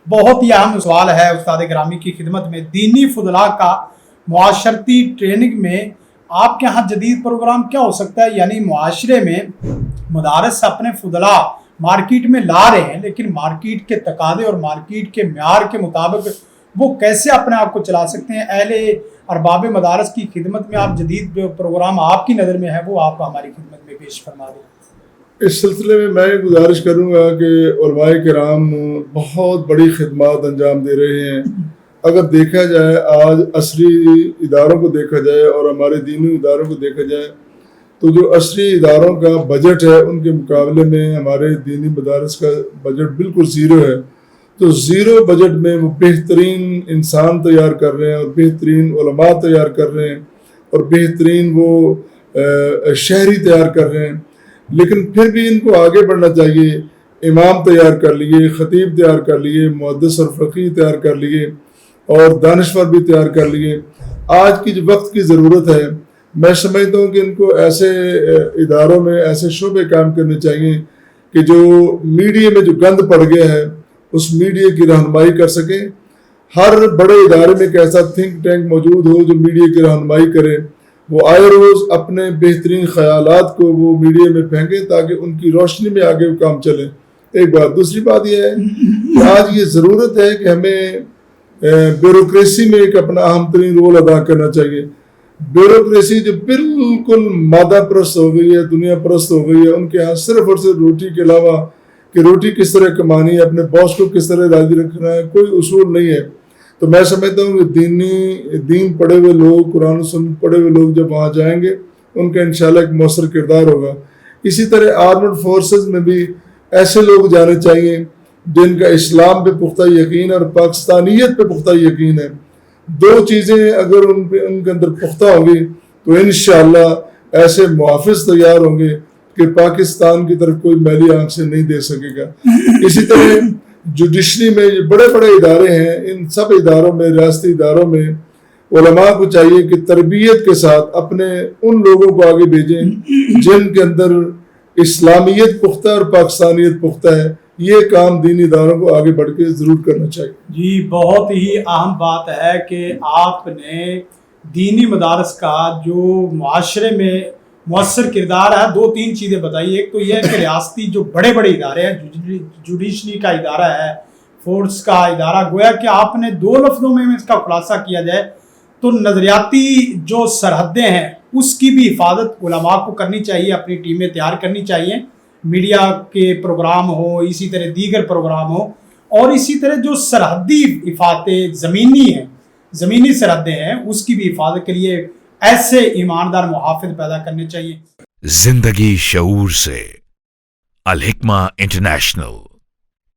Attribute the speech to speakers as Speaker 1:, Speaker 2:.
Speaker 1: بہت ہی اہم سوال ہے استاد گرامی کی خدمت میں، دینی فضلاء کا معاشرتی ٹریننگ میں آپ کے ہاں جدید پروگرام کیا ہو سکتا ہے؟ یعنی معاشرے میں مدارس اپنے فضلاء مارکیٹ میں لا رہے ہیں، لیکن مارکیٹ کے تقاضے اور مارکیٹ کے معیار کے مطابق وہ کیسے اپنے آپ کو چلا سکتے ہیں؟ اہل ارباب مدارس کی خدمت میں آپ جدید جو پروگرام آپ کی نظر میں ہے وہ آپ ہماری خدمت میں پیش فرما دیں۔
Speaker 2: اس سلسلے میں یہ گزارش کروں گا کہ علماء کرام بہت بڑی خدمات انجام دے رہے ہیں۔ اگر دیکھا جائے آج عصری اداروں کو دیکھا جائے اور ہمارے دینی اداروں کو دیکھا جائے تو جو عصری اداروں کا بجٹ ہے ان کے مقابلے میں ہمارے دینی مدارس کا بجٹ بالکل زیرو ہے۔ تو زیرو بجٹ میں وہ بہترین انسان تیار کر رہے ہیں اور بہترین علماء تیار کر رہے ہیں اور بہترین وہ شہری تیار کر رہے ہیں، لیکن پھر بھی ان کو آگے بڑھنا چاہیے۔ امام تیار کر لیے، خطیب تیار کر لیے، محدث اور فقیہ تیار کر لیے اور دانشور بھی تیار کر لیے۔ آج کی جو وقت کی ضرورت ہے، میں سمجھتا ہوں کہ ان کو ایسے اداروں میں ایسے شعبے کام کرنے چاہیے کہ جو میڈیا میں جو گند پڑ گیا ہے اس میڈیا کی رہنمائی کر سکیں۔ ہر بڑے ادارے میں ایک ایسا تھنک ٹینک موجود ہو جو میڈیا کی رہنمائی کرے، وہ آئے روز اپنے بہترین خیالات کو وہ میڈیا میں پھینکیں تاکہ ان کی روشنی میں آگے وہ کام چلے۔ ایک بات، دوسری بات یہ ہے کہ آج یہ ضرورت ہے کہ ہمیں بیوروکریسی میں ایک اپنا اہم ترین رول ادا کرنا چاہیے۔ بیوروکریسی جو بالکل مادہ پرست ہو گئی ہے، دنیا پرست ہو گئی ہے، ان کے ہاں صرف اور صرف روٹی کے علاوہ کہ روٹی کس طرح کمانی ہے، اپنے باس کو کس طرح راضی رکھنا ہے، کوئی اصول نہیں ہے۔ تو میں سمجھتا ہوں کہ دین پڑھے ہوئے لوگ، قرآن و سنت پڑھے ہوئے لوگ جب وہاں جائیں گے ان کا انشاءاللہ ایک مؤثر کردار ہوگا۔ اسی طرح آرمڈ فورسز میں بھی ایسے لوگ جانے چاہیے جن کا اسلام پہ پختہ یقین اور پاکستانیت پہ پختہ یقین ہے۔ دو چیزیں اگر ان کے اندر پختہ ہوگی تو انشاءاللہ ایسے محافظ تیار ہوں گے کہ پاکستان کی طرف کوئی میلی آنکھ سے نہیں دے سکے گا۔ اسی طرح جوڈیشری میں بڑے بڑے ادارے ہیں، ان سب اداروں میں، ریاستی اداروں میں علماء کو چاہیے کہ تربیت کے ساتھ اپنے ان لوگوں کو آگے بھیجیں جن کے اندر اسلامیت پختہ اور پاکستانیت پختہ ہے۔ یہ کام دینی اداروں کو آگے بڑھ کے ضرور کرنا چاہیے۔
Speaker 1: جی، بہت ہی اہم بات ہے کہ آپ نے دینی مدارس کا جو معاشرے میں مؤثر کردار ہے، دو تین چیزیں بتائی۔ ایک تو یہ ہے کہ ریاستی جو بڑے بڑے ادارے ہیں، جوڈیشری کا ادارہ ہے، فورس کا ادارہ، گویا کہ آپ نے دو لفظوں میں اس کا خلاصہ کیا جائے تو نظریاتی جو سرحدیں ہیں اس کی بھی حفاظت علماء کو کرنی چاہیے، اپنی ٹیمیں تیار کرنی چاہیے، میڈیا کے پروگرام ہوں، اسی طرح دیگر پروگرام ہوں، اور اسی طرح جو سرحدی حفاظتیں زمینی سرحدیں ہیں اس کی بھی حفاظت کے لیے ایسے ایماندار محافظ پیدا کرنے چاہیے۔
Speaker 3: زندگی شعور سے، الحکمہ انٹرنیشنل۔